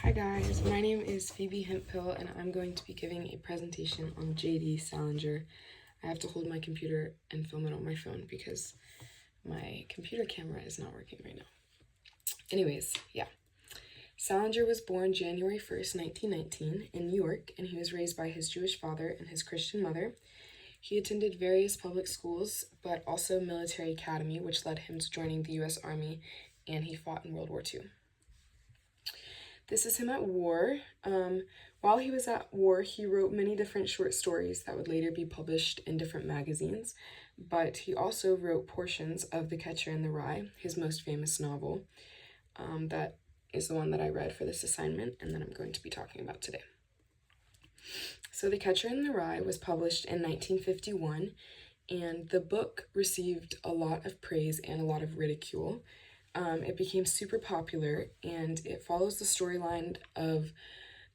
Hi guys, my name is Phoebe Hemphill and I'm going to be giving a presentation on J.D Salinger. I have to hold my computer and film it on my phone because my computer camera is not working right now. Anyways, Salinger was born January 1st, 1919 in New York, and he was raised by his Jewish father and his Christian mother. He attended various public schools, but also military academy, which led him to joining the U.S. Army, and he fought in World War II. This is him at war. While he was at war, he wrote many different short stories that would later be published in different magazines, but he also wrote portions of The Catcher in the Rye, his most famous novel. That is the one that I read for this assignment and that I'm going to be talking about today. So The Catcher in the Rye was published in 1951, and the book received a lot of praise and a lot of ridicule. It became super popular, and it follows the storyline of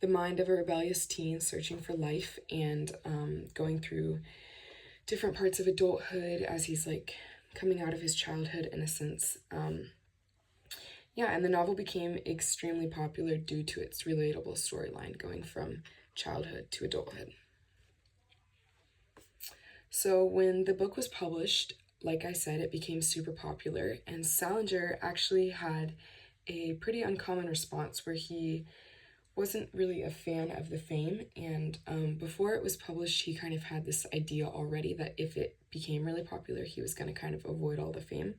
the mind of a rebellious teen searching for life and going through different parts of adulthood as he's like coming out of his childhood in a sense. And the novel became extremely popular due to its relatable storyline going from childhood to adulthood. So when the book was published, like I said, it became super popular, and Salinger actually had a pretty uncommon response where he wasn't really a fan of the fame, and before it was published, he kind of had this idea already that if it became really popular, he was going to kind of avoid all the fame.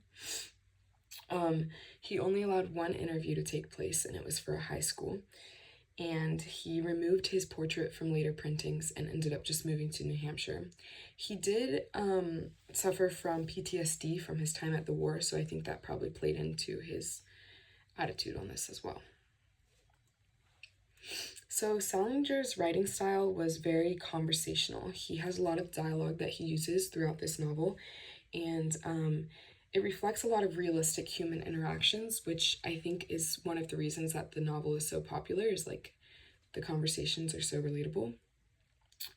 He only allowed one interview to take place, and it was for a high school, and he removed his portrait from later printings and ended up just moving to New Hampshire. He did suffer from PTSD from his time at the war, so I think that probably played into his attitude on this as well. So Salinger's writing style was very conversational. He has a lot of dialogue that he uses throughout this novel, and it reflects a lot of realistic human interactions, which I think is one of the reasons that the novel is so popular, is like the conversations are so relatable.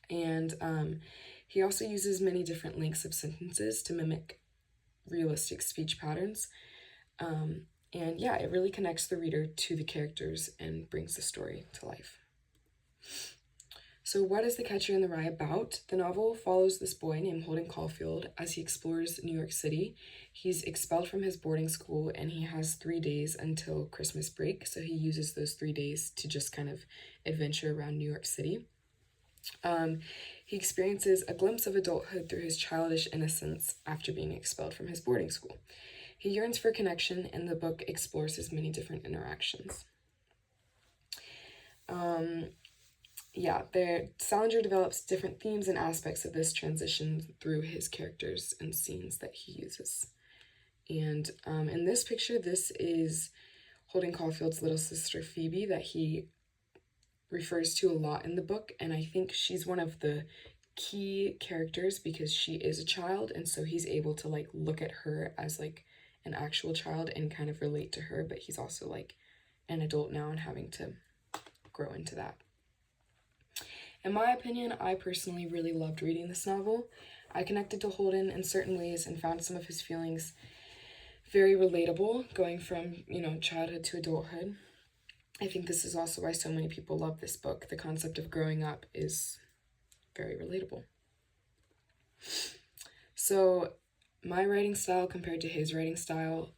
And he also uses many different lengths of sentences to mimic realistic speech patterns. It really connects the reader to the characters and brings the story to life. So what is The Catcher in the Rye about? The novel follows this boy named Holden Caulfield as he explores New York City. He's expelled from his boarding school, and he has 3 days until Christmas break, so he uses those 3 days to just kind of adventure around New York City. He experiences a glimpse of adulthood through his childish innocence after being expelled from his boarding school. He yearns for connection, and the book explores his many different interactions. Salinger develops different themes and aspects of this transition through his characters and scenes that he uses. And in this picture, this is Holden Caulfield's little sister Phoebe that he refers to a lot in the book, and I think she's one of the key characters because she is a child, and so he's able to like look at her as like an actual child and kind of relate to her, but he's also like an adult now and having to grow into that. In my opinion, I personally really loved reading this novel. I connected to Holden in certain ways and found some of his feelings very relatable, going from, childhood to adulthood. I think this is also why so many people love this book. The concept of growing up is very relatable. So my writing style compared to his writing style,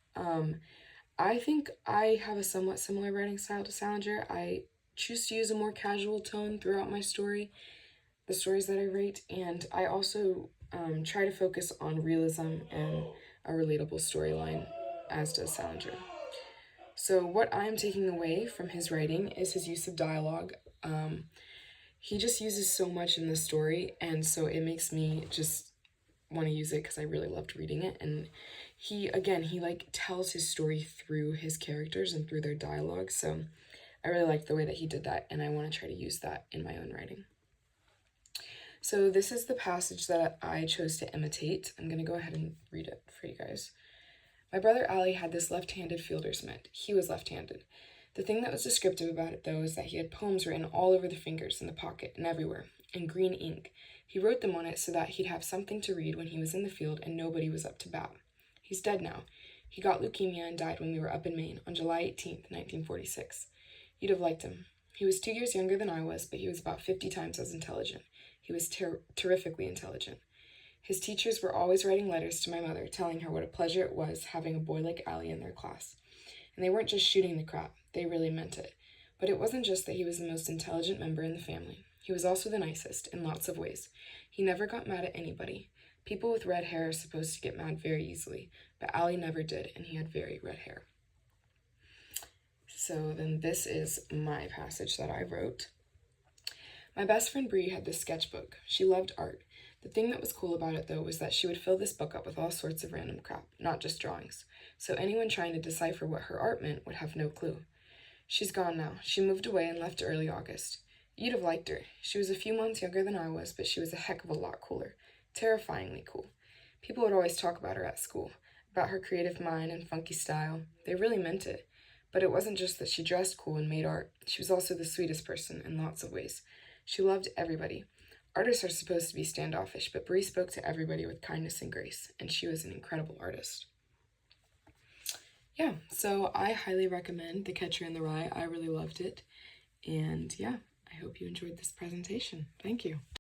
I think I have a somewhat similar writing style to Salinger. I choose to use a more casual tone throughout my story, the stories that I write, and I also try to focus on realism and a relatable storyline, as does Salinger. So what I'm taking away from his writing is his use of dialogue. He just uses so much in the story, and so it makes me just want to use it because I really loved reading it. And he like tells his story through his characters and through their dialogue, so I really liked the way that he did that, and I want to try to use that in my own writing. So this is the passage that I chose to imitate. I'm going to go ahead and read it for you guys. My brother Ali had this left-handed fielder's mitt. He was left-handed. The thing that was descriptive about it, though, is that he had poems written all over the fingers, in the pocket, and everywhere, in green ink. He wrote them on it so that he'd have something to read when he was in the field and nobody was up to bat. He's dead now. He got leukemia and died when we were up in Maine on July 18th, 1946. You'd have liked him. He was 2 years younger than I was, but he was about 50 times as intelligent. He was terrifically intelligent. His teachers were always writing letters to my mother, telling her what a pleasure it was having a boy like Allie in their class. And they weren't just shooting the crap, they really meant it. But it wasn't just that he was the most intelligent member in the family. He was also the nicest, in lots of ways. He never got mad at anybody. People with red hair are supposed to get mad very easily, but Allie never did, and he had very red hair. So then this is my passage that I wrote. My best friend Bree had this sketchbook. She loved art. The thing that was cool about it, though, was that she would fill this book up with all sorts of random crap, not just drawings. So anyone trying to decipher what her art meant would have no clue. She's gone now. She moved away and left early August. You'd have liked her. She was a few months younger than I was, but she was a heck of a lot cooler. Terrifyingly cool. People would always talk about her at school, about her creative mind and funky style. They really meant it. But it wasn't just that she dressed cool and made art. She was also the sweetest person in lots of ways. She loved everybody. Artists are supposed to be standoffish, but Bree spoke to everybody with kindness and grace, and she was an incredible artist. Yeah, so I highly recommend The Catcher in the Rye. I really loved it. And yeah, I hope you enjoyed this presentation. Thank you.